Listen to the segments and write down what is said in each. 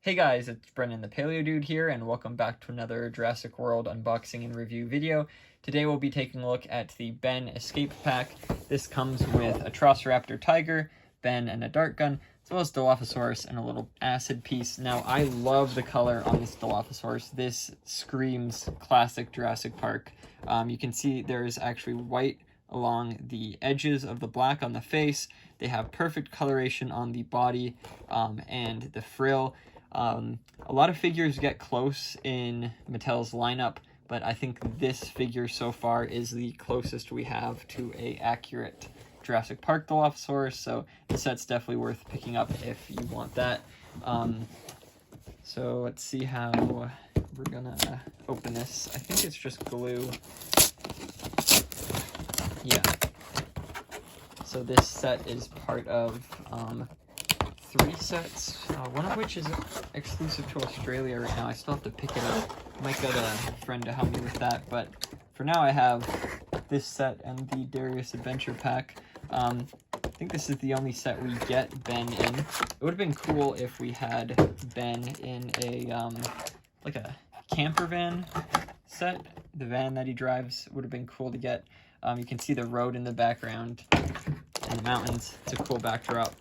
Hey guys, it's Brendan the Paleo Dude here, and welcome back to another Jurassic World unboxing and review video. Today we'll be taking a look at the Ben Escape Pack. This comes with Atrociraptor Tiger, Ben and a dart gun, as well as Dilophosaurus and a little acid piece. Now, I love the color on this Dilophosaurus. This screams classic Jurassic Park. You can see there's actually white along the edges of the black on the face. They have perfect coloration on the body and the frill. A lot of figures get close in Mattel's lineup, but I think this figure so far is the closest we have to a accurate Jurassic Park Dilophosaurus, so the set's definitely worth picking up if you want that. So let's see how we're gonna open this. I think it's just glue. Yeah. So this set is part of 3 sets, one of which is exclusive to Australia right now. I still have to pick it up. I might get a friend to help me with that, but for now I have this set and the Darius Adventure Pack. I think this is the only set we get Ben in. It would have been cool if we had Ben in a like a camper van set. The van that he drives would have been cool to get. You can see the road in the background and the mountains. It's a cool backdrop.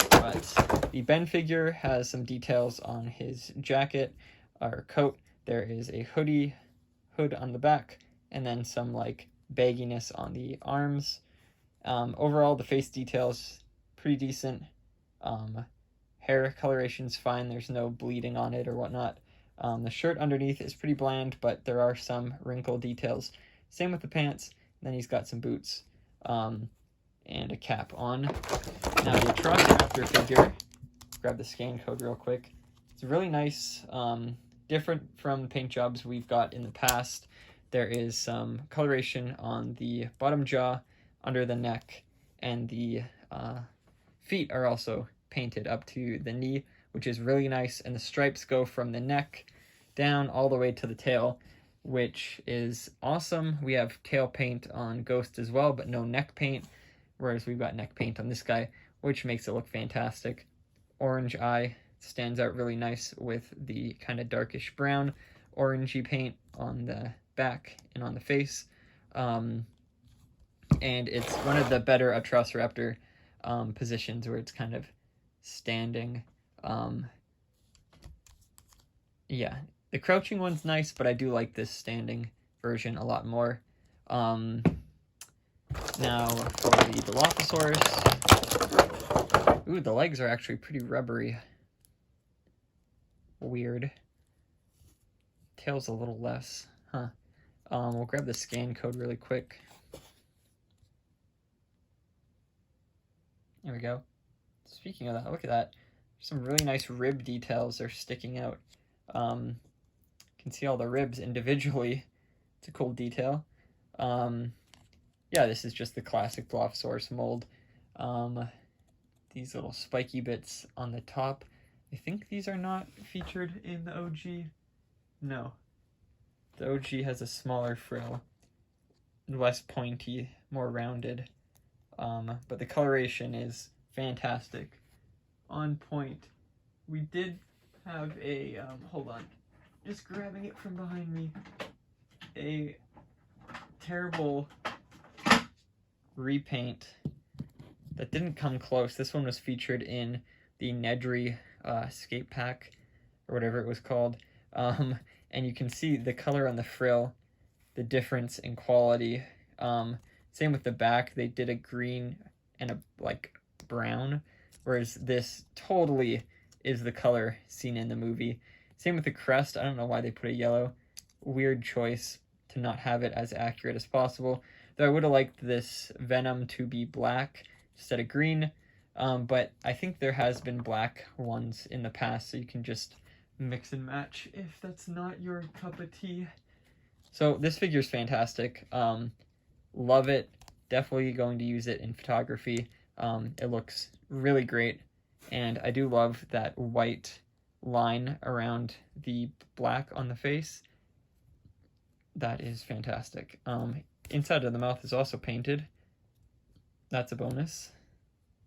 But the Ben figure has some details on his jacket or coat. There is a hood on the back, and then some like bagginess on the arms. Overall, the face details pretty decent. Hair coloration's fine. There's no bleeding on it or whatnot. The shirt underneath is pretty bland, but there are some wrinkle details. Same with the pants. And then he's got some boots. And a cap on. Now the Atrociraptor figure, grab the scan code real quick. It's really nice, different from the paint jobs we've got in the past. There is some coloration on the bottom jaw, under the neck, and the feet are also painted up to the knee, which is really nice. And the stripes go from the neck down all the way to the tail, which is awesome. We have tail paint on Ghost as well, but no neck paint. Whereas we've got neck paint on this guy, which makes it look fantastic. Orange eye stands out really nice with the kind of darkish brown orangey paint on the back and on the face. And it's one of the better Atrociraptor positions where it's kind of standing. Yeah, the crouching one's nice, but I do like this standing version a lot more. Now, for the Dilophosaurus, ooh, the legs are actually pretty rubbery. Weird. Tail's a little less, huh? We'll grab the scan code really quick. There we go. Speaking of that, look at that. Some really nice rib details are sticking out. You can see all the ribs individually. It's a cool detail. Yeah, this is just the classic Dilophosaurus mold. These little spiky bits on the top. I think these are not featured in the OG. No. The OG has a smaller frill. Less pointy, more rounded. But the coloration is fantastic. On point. We did have a, hold on. Just grabbing it from behind me. A terrible repaint that didn't come close. This one was featured in the Nedry Escape Pack, or whatever it was called. And you can see the color on the frill, the difference in quality. Same with the back. They did a green and a like brown, whereas this totally is the color seen in the movie. Same with the crest. I don't know why they put a yellow. Weird choice to not have it as accurate as possible. Though I would have liked this Venom to be black instead of green, but I think there has been black ones in the past, so you can just mix and match if that's not your cup of tea. So this figure is fantastic. Love it. Definitely going to use it in photography. It looks really great, and I do love that white line around the black on the face. That is fantastic. Inside of the mouth is also painted. That's a bonus.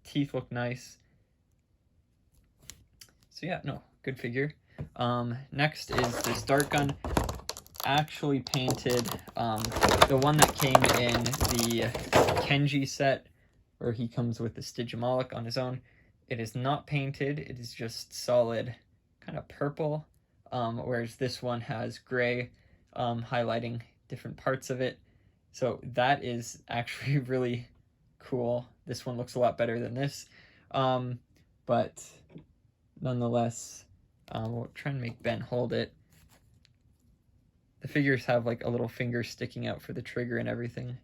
Teeth look nice. So yeah, no, good figure. Next is this dart gun, actually painted. The one that came in the Kenji set, where he comes with the Stygimoloch on his own. It is not painted, it is just solid kind of purple, whereas this one has gray, highlighting different parts of it. So that is actually really cool. This one looks a lot better than this, but nonetheless, we'll try and make Ben hold it. The figures have like a little finger sticking out for the trigger and everything.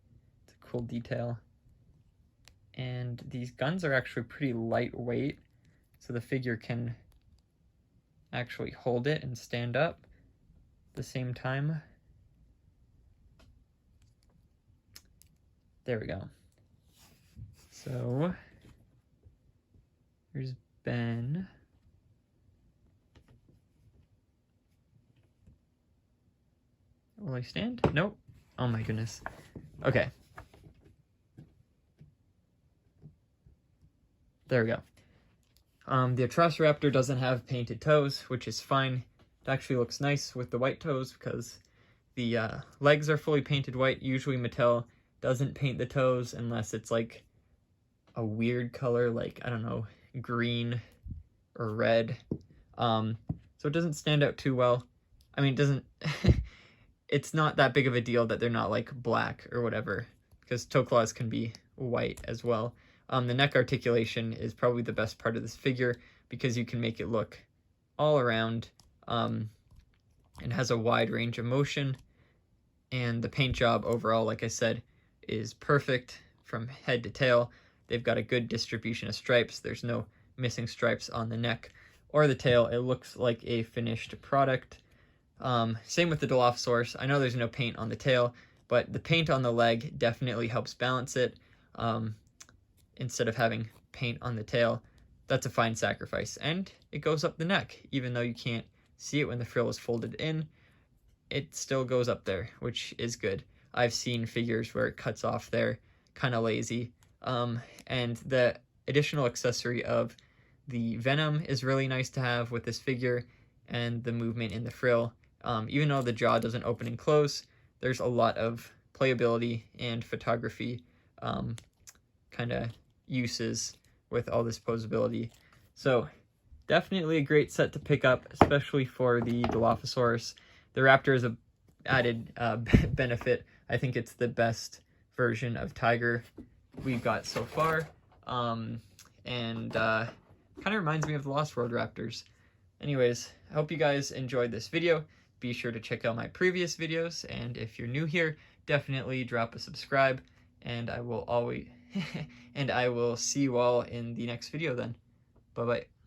It's a cool detail. And these guns are actually pretty lightweight, so the figure can actually hold it and stand up at the same time. There we go. So here's Ben. Will I stand? Nope. Oh my goodness. Okay. There we go. The Atrociraptor doesn't have painted toes, which is fine. It actually looks nice with the white toes because the legs are fully painted white. Usually Mattel doesn't paint the toes unless it's like a weird color, like, I don't know, green or red. So it doesn't stand out too well. I mean, it doesn't... It's not that big of a deal that they're not like black or whatever, because toe claws can be white as well. The neck articulation is probably the best part of this figure because you can make it look all around. It has a wide range of motion, and the paint job overall, like I said, is perfect from head to tail. They've got a good distribution of stripes. There's no missing stripes on the neck or the tail. It looks like a finished product. Same with the Dilophosaurus. I know there's no paint on the tail, but the paint on the leg definitely helps balance it. Instead of having paint on the tail, that's a fine sacrifice. And it goes up the neck, even though you can't see it when the frill is folded in. It still goes up there, which is good. I've seen figures where it cuts off there, kind of lazy. And the additional accessory of the venom is really nice to have with this figure, and the movement in the frill. Even though the jaw doesn't open and close, there's a lot of playability and photography kind of uses with all this posability. So definitely a great set to pick up, especially for the Dilophosaurus. The Raptor is a added benefit. I think it's the best version of Tiger we've got so far, and kind of reminds me of the Lost World Raptors. Anyways, I hope you guys enjoyed this video. Be sure to check out my previous videos, and if you're new here, definitely drop a subscribe, and I will see you all in the next video then. Bye-bye.